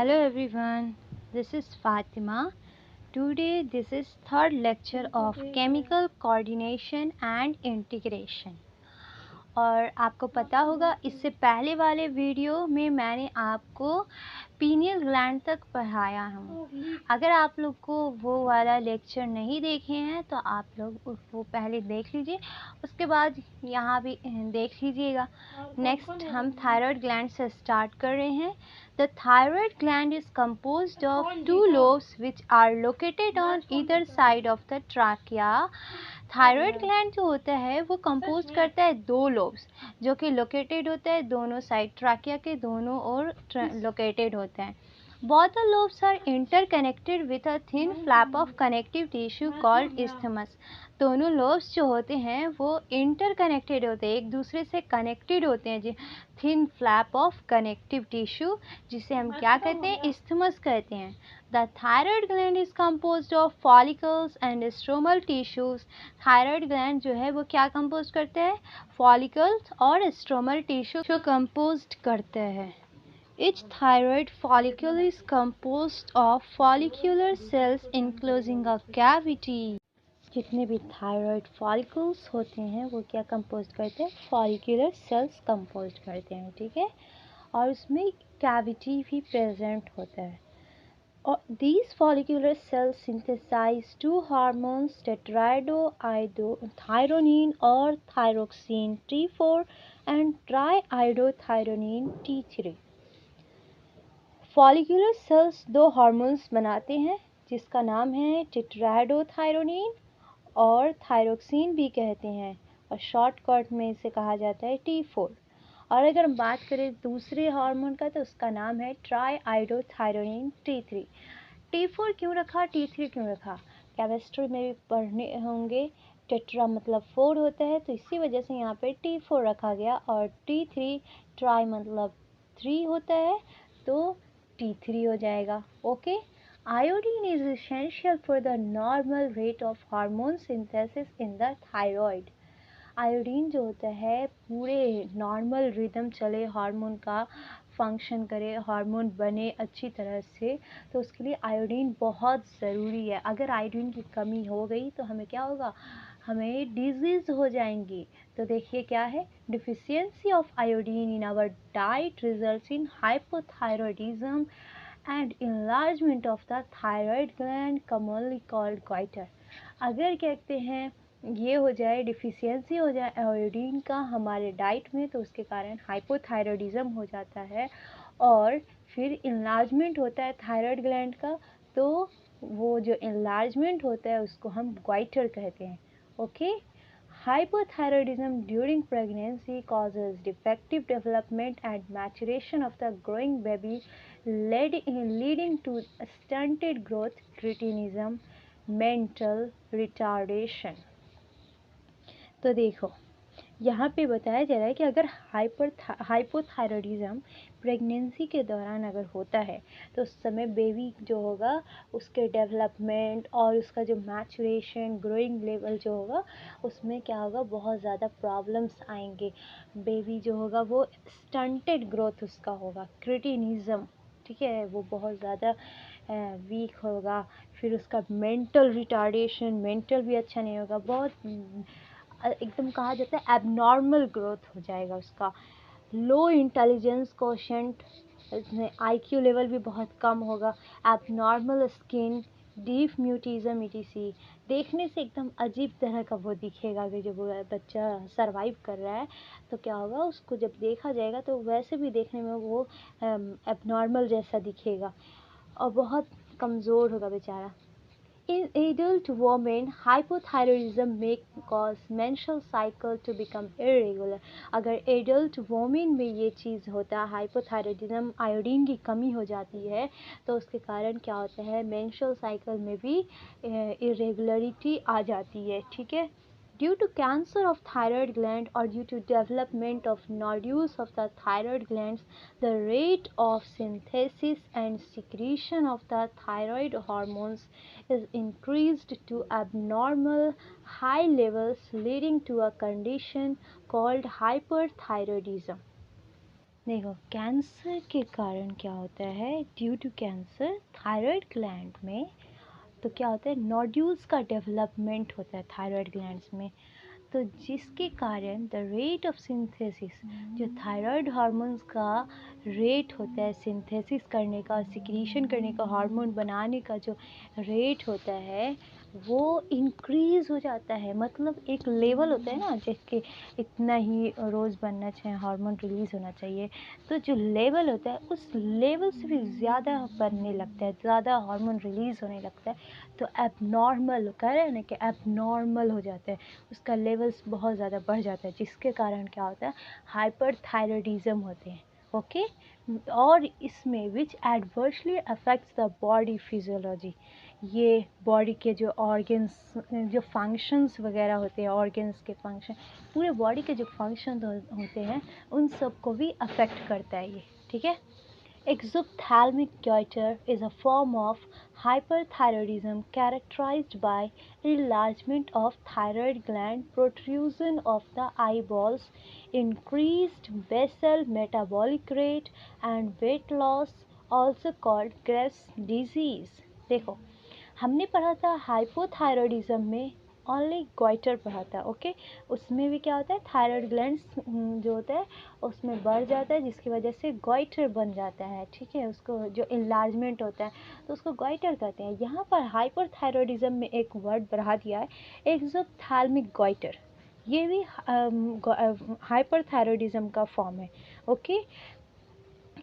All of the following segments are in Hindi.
Hello everyone, this is Fatima. Today this is third lecture of chemical coordination and integration. और आपको पता होगा इससे पहले वाले वीडियो में मैंने आपको पीनियल ग्लैंड तक पढ़ाया हूँ। अगर आप लोग को वो वाला लेक्चर नहीं देखे हैं तो आप लोग वो पहले देख लीजिए, उसके बाद यहाँ भी देख लीजिएगा। नेक्स्ट हम थायराइड ग्लैंड से स्टार्ट कर रहे हैं। The thyroid gland is composed of two lobes which are located on either side of the trachea. Thyroid gland जो होता है वो कंपोज करता है दो लोब्स जो कि लोकेटेड होता है दोनों साइड, ट्रैकिया के दोनों ओर लोकेटेड होते हैं। Both the lobes are interconnected with a thin flap of connective tissue called isthmus. दोनों lobes जो होते हैं वो interconnected होते हैं, एक दूसरे से connected होते हैं जी, thin flap of connective tissue जिसे हम क्या कहते हैं, isthmus कहते हैं। The thyroid gland is composed of follicles and stromal tissues. Thyroid gland जो है वो क्या compose करते हैं, follicles और stromal tissue जो composed करते हैं। Each thyroid follicle is composed of follicular cells enclosing a cavity. जितने भी थायराइड फॉलिकल्स होते हैं वो क्या कंपोज करते हैं, फॉलिकुलर सेल्स कंपोज करते हैं, ठीक है। और उसमें कैविटी भी प्रेजेंट होता है। और these follicular cells synthesize two hormones, tetraiodothyronine or thyroxine T4 and triiodothyronine T3। Follicular cells दो हार्मोन्स बनाते हैं जिसका नाम है टेट्राइडोथायरोनिन और थायरोक्सिन भी कहते हैं, और शॉर्टकट में इसे कहा जाता है T4। और अगर हम बात करें दूसरे हार्मोन का तो उसका नाम है ट्राइआइडोथायरोनिन T3। T4 क्यों रखा, T3 क्यों रखा, केमिस्ट्री में भी पढ़ने होंगे। टेट्रा मतलब 4 होता है तो इसी वजह से यहाँ पे T4 रखा गया, और T3 ट्राई मतलब 3 होता है तो T3 हो जाएगा। Okay. Iodine is essential for the normal rate of hormone synthesis in the thyroid. Iodine जो होता है पूरे नॉर्मल रिदम चले, हार्मोन का फंक्शन करे, हार्मोन बने अच्छी तरह से, तो उसके लिए आयोडीन बहुत ज़रूरी है। अगर आयोडीन की कमी हो गई तो हमें क्या होगा, हमें डिजीज़ हो जाएंगी। तो देखिए क्या है, deficiency of iodine in our diet results in hypothyroidism and enlargement of the thyroid gland commonly called goiter। अगर कहते हैं ये हो जाए, डिफिशियंसी हो जाए आयोडीन का हमारे डाइट में, तो उसके कारण हाइपोथायरॉयडिज्म हो जाता है और फिर इन्लार्जमेंट होता है थायराइड ग्लैंड का। तो वो जो इन्लार्जमेंट होता है उसको हम ग्वाइटर कहते हैं। Okay. Hypothyroidism during pregnancy causes defective development and maturation of the growing baby, leading to stunted growth, cretinism, mental retardation। तो देखो यहाँ पे बताया जा रहा है कि अगर हाइपोथायरॉयडिज्म प्रेगनेंसी के दौरान अगर होता है तो उस समय बेबी जो होगा उसके डेवलपमेंट और उसका जो मैचुरेशन, ग्रोइंग लेवल जो होगा उसमें क्या होगा, बहुत ज़्यादा प्रॉब्लम्स आएंगे। बेबी जो होगा वो स्टंटेड ग्रोथ उसका होगा, क्रिटिनिज्म, ठीक है, वो बहुत ज़्यादा वीक होगा। फिर उसका मेंटल रिटार्डेशन, मेंटल भी अच्छा नहीं होगा, बहुत एकदम कहा जाता है एबनॉर्मल ग्रोथ हो जाएगा उसका। लो इंटेलिजेंस कोशेंट, इसमें आईक्यू लेवल भी बहुत कम होगा। Abnormal skin, deep mutism etc, देखने से एकदम अजीब तरह का वो दिखेगा कि जब वो बच्चा सरवाइव कर रहा है तो क्या होगा, उसको जब देखा जाएगा तो वैसे भी देखने में वो एबनॉर्मल जैसा दिखेगा और बहुत कमज़ोर होगा बेचारा। In adult women, hypothyroidism may cause menstrual cycle to become irregular। अगर एडल्ट वोमेन में ये चीज़ होता है, हाइपोथायरॉयडिज्म, आयोडीन की कमी हो जाती है, तो उसके कारण क्या होता है, मेंस्ट्रुअल साइकिल में भी इरेगुलरिटी आ जाती है, ठीक है। Due to cancer of thyroid gland or due to development of nodules of the thyroid glands, the rate of synthesis and secretion of the thyroid hormones is increased to abnormal high levels, leading to a condition called hyperthyroidism। देखो, कैंसर के कारण क्या होता है, due to cancer thyroid gland में तो क्या होता है, नोड्यूल्स का डेवलपमेंट होता है थायराइड ग्लैंड्स में। तो जिसके कारण द रेट ऑफ सिंथेसिस, जो थायराइड हार्मोन्स का रेट होता है सिंथेसिस करने का, सिक्रीशन करने का, हार्मोन बनाने का जो रेट होता है वो इंक्रीज़ हो जाता है। मतलब एक लेवल होता है ना, जिसके इतना ही रोज़ बनना चाहिए, हार्मोन रिलीज़ होना चाहिए, तो जो लेवल होता है उस लेवल से भी ज़्यादा बनने लगता है, ज़्यादा हार्मोन रिलीज़ होने लगता है। तो एबनॉर्मल कह रहे हैं ना कि एबनॉर्मल हो जाता है, उसका लेवल्स बहुत ज़्यादा बढ़ जाता है, जिसके कारण क्या होता है, हाइपरथायरॉयडिज्म होते हैं। ओके। और इसमें which adversely affects the body physiology, ये बॉडी के जो ऑर्गन्स, जो फंक्शंस वगैरह होते हैं, ऑर्गन्स के फंक्शन, पूरे बॉडी के जो फंक्शन होते हैं उन सब को भी अफेक्ट करता है ये। ठीक है। Exophthalmic goiter is a form of hyperthyroidism characterized by enlargement of thyroid gland, protrusion of the eyeballs, increased basal metabolic rate, and weight loss, also called Graves' disease। देखो, हमने पढ़ा था हाइपोथायरॉयडिज्म में ओनली गॉइटर पढ़ा था। ओके। उसमें भी क्या होता है, थायराइड ग्लैंड्स जो होता है उसमें बढ़ जाता है, जिसकी वजह से गॉइटर बन जाता है। ठीक है। उसको जो इन्लार्जमेंट होता है तो उसको गॉइटर कहते हैं। यहाँ पर हाइपरथायरॉयडिज्म में एक वर्ड बढ़ा दिया है, एक्सोप्थैल्मिक गॉइटर। ये भी हाइपरथायरॉयडिज्म का फॉर्म है। ओके।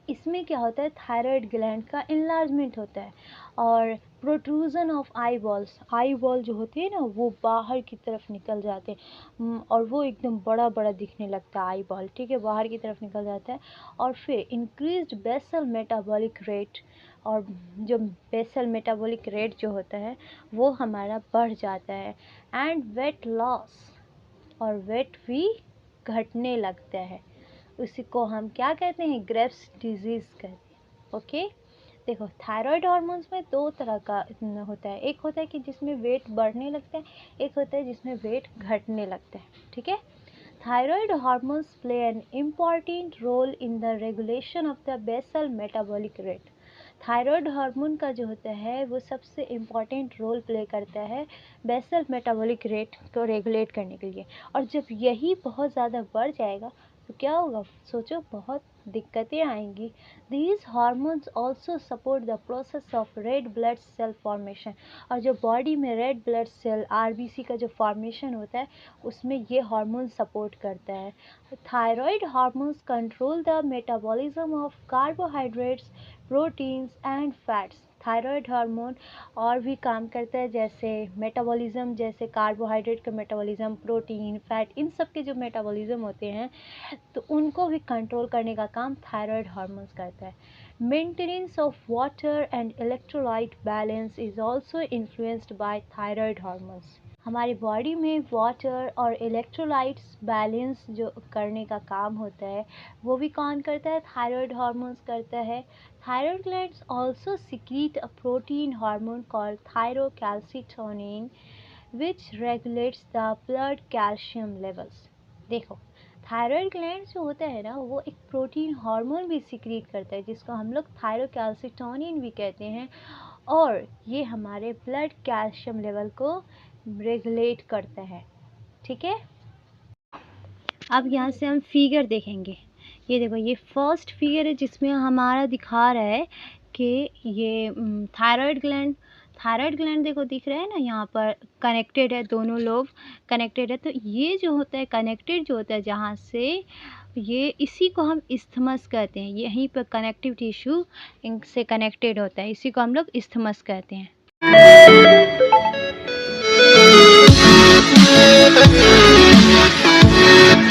इसमें क्या होता है, थायराइड ग्लैंड का इन्लार्जमेंट होता है और protrusion of I balls, eye ball जो होती है ना वो बाहर की तरफ निकल जाते हैं, और वो एकदम बड़ा बड़ा दिखने लगता है आई बॉल। ठीक है, बाहर की तरफ निकल जाता है। और फिर इंक्रीज्ड बेसल मेटाबॉलिक रेट, और जो बेसल मेटाबॉलिक रेट जो होता है वो हमारा बढ़ जाता है। एंड वेट लॉस, और वेट भी घटने लगता है। उसी को हम क्या कहते हैं, ग्रेव्स डिजीज़ कहते हैं। ओके। देखो, थायराइड हार्मोन्स में दो तरह का होता है, एक होता है कि जिसमें वेट बढ़ने लगता है, एक होता है जिसमें वेट घटने लगता है। ठीक है। Thyroid hormones play an important role in the regulation of the basal metabolic rate. Thyroid hormone का जो होता है वो सबसे इम्पॉर्टेंट रोल प्ले करता है बेसल मेटाबॉलिक रेट को रेगुलेट करने के लिए। और जब यही बहुत ज़्यादा बढ़ जाएगा तो क्या होगा, सोचो, बहुत दिक्कतें आएंगी। These hormones also support the process of red blood cell formation, और जो बॉडी में रेड ब्लड सेल आरबीसी का जो फॉर्मेशन होता है उसमें ये हार्मोन सपोर्ट करता है। Thyroid hormones control the metabolism of carbohydrates, proteins and fats. Thyroid hormone और भी काम करता है, जैसे मेटाबॉलिज्म, जैसे कार्बोहाइड्रेट का मेटाबॉलिज्म, प्रोटीन, फैट, इन सब के जो मेटाबॉलिज्म होते हैं तो उनको भी कंट्रोल करने का काम थायराइड हार्मोन्स करता है। Maintenance of water and electrolyte balance is also influenced by thyroid hormones. हमारी बॉडी में वाटर और इलेक्ट्रोलाइट्स बैलेंस जो करने का काम होता है वो भी कौन करता है, थायराइड हार्मोन्स करता है। Thyroid glands also secrete a protein hormone called thyrocalcitonin which regulates the blood calcium levels. देखो, थायराइड ग्लैंड जो होता है ना वो एक प्रोटीन हार्मोन भी सिक्रीट करता है, जिसको हम लोग थायरोकैल्सिटोनिन भी कहते हैं, और ये हमारे ब्लड कैल्शियम लेवल को रेगुलेट करता है। ठीक है। अब यहाँ से हम फिगर देखेंगे। ये देखो, ये फर्स्ट फिगर है जिसमें हमारा दिखा रहा है कि ये थायराइड ग्लैंड देखो दिख रहा है ना, यहाँ पर कनेक्टेड है, दोनों लोब कनेक्टेड है। तो ये जो होता है कनेक्टेड जो होता है जहाँ से, ये इसी को हम इस्थमस कहते हैं। यहीं पर कनेक्टिव टिश्यू इनसे कनेक्टेड होता है, इसी को हम लोग इस्थमस कहते हैं।